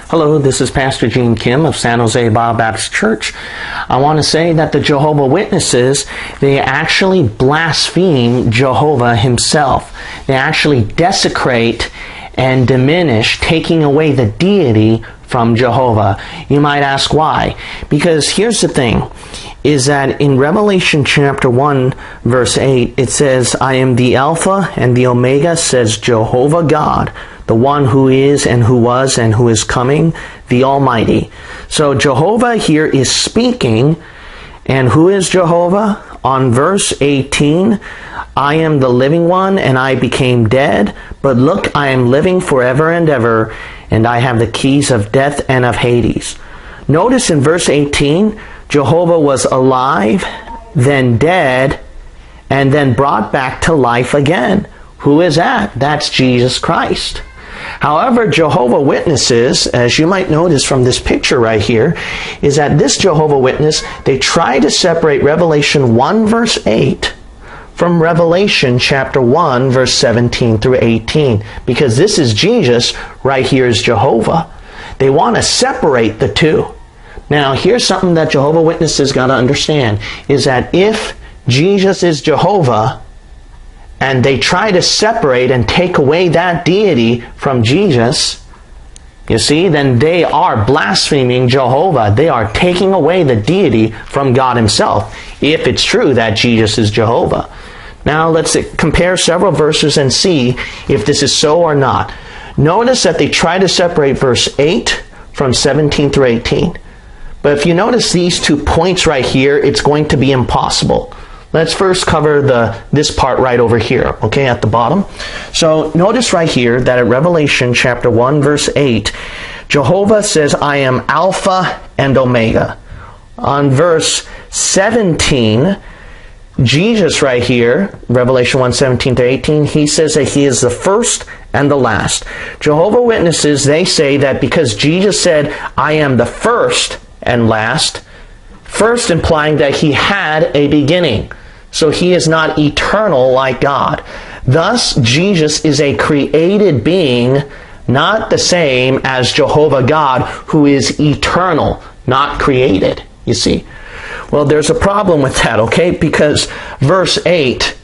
Hello, this is Pastor Gene Kim of San Jose Bible Baptist Church. I want to say that the Jehovah Witnesses, they actually blaspheme Jehovah himself. They actually desecrate and diminish, taking away the deity from Jehovah. You might ask why. Because here's the thing, is that in Revelation chapter 1, verse 8, it says, I am the Alpha and the Omega, says Jehovah God, the one who is and who was and who is coming, the Almighty. So Jehovah here is speaking, and who is Jehovah? On verse 18, I am the living one, and I became dead, but look, I am living forever and ever, and I have the keys of death and of Hades. Notice in verse 18, Jehovah was alive, then dead, and then brought back to life again. Who is that? That's Jesus Christ. However, Jehovah Witnesses, as you might notice from this picture right here, is that this Jehovah Witness, they try to separate Revelation 1 verse 8 from Revelation chapter 1 verse 17 through 18. Because this is Jesus, right here is Jehovah. They want to separate the two. Now, here's something that Jehovah Witnesses got to understand, is that if Jesus is Jehovah, and they try to separate and take away that deity from Jesus, you see, then they are blaspheming Jehovah. They are taking away the deity from God himself, if it's true that Jesus is Jehovah. Now let's compare several verses and see if this is so or not. Notice that they try to separate verse 8 from 17 through 18. But if you notice these 2 points right here, it's going to be impossible. Let's first cover this part right over here, okay, at the bottom. So notice right here that at Revelation chapter 1 verse 8, Jehovah says, I am Alpha and Omega. On verse 17, Jesus right here, Revelation 1:17 to 18, he says that he is the first and the last. Jehovah Witnesses, they say that because Jesus said, I am the first and last, first implying that he had a beginning. So he is not eternal like God. Thus, Jesus is a created being, not the same as Jehovah God, who is eternal, not created. You see? Well, there's a problem with that, okay? Because verse 8,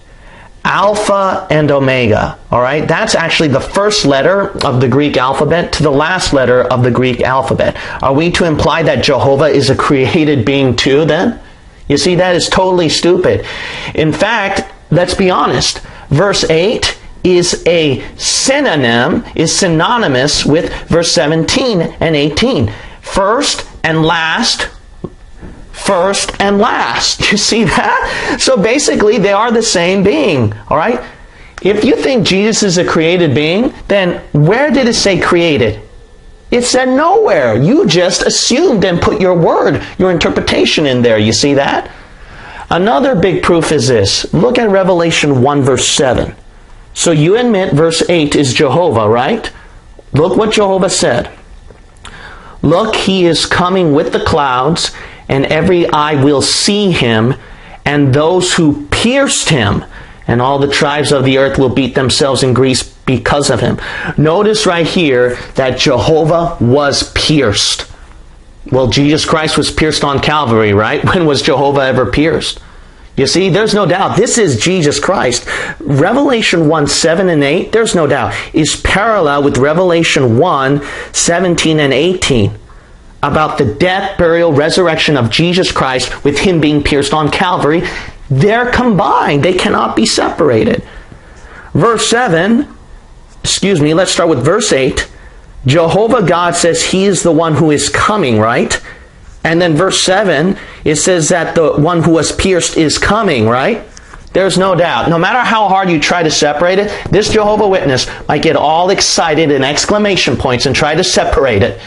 Alpha and Omega, all right? That's actually the first letter of the Greek alphabet to the last letter of the Greek alphabet. Are we to imply that Jehovah is a created being too then? You see, that is totally stupid. In fact, let's be honest. Verse 8 is a synonym, is synonymous with verse 17 and 18. First and last. First and last. You see that? So basically, they are the same being. All right? If you think Jesus is a created being, then where did it say created? It said nowhere. You just assumed and put your word, your interpretation in there. You see that? Another big proof is this. Look at Revelation 1 verse 7. So you admit verse 8 is Jehovah, right? Look what Jehovah said. Look, he is coming with the clouds, and every eye will see him, and those who pierced him, and all the tribes of the earth will beat themselves in grief because of him. Notice right here that Jehovah was pierced. Well, Jesus Christ was pierced on Calvary, right? When was Jehovah ever pierced? You see, there's no doubt. This is Jesus Christ. Revelation 1, 7 and 8, there's no doubt, is parallel with Revelation 1, 17 and 18. About the death, burial, resurrection of Jesus Christ with him being pierced on Calvary. They're combined. They cannot be separated. Verse 7, let's start with verse 8. Jehovah God says he is the one who is coming, right? And then verse 7, it says that the one who was pierced is coming, right? There's no doubt. No matter how hard you try to separate it, this Jehovah Witness might get all excited and exclamation points and try to separate it.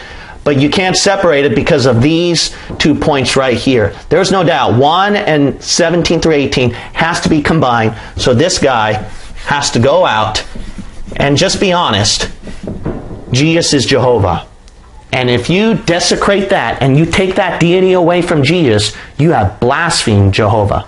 But you can't separate it because of these 2 points right here. There's no doubt. 1 and 17 through 18 has to be combined. So this guy has to go out and just be honest. Jesus is Jehovah. And if you desecrate that and you take that deity away from Jesus, you have blasphemed Jehovah.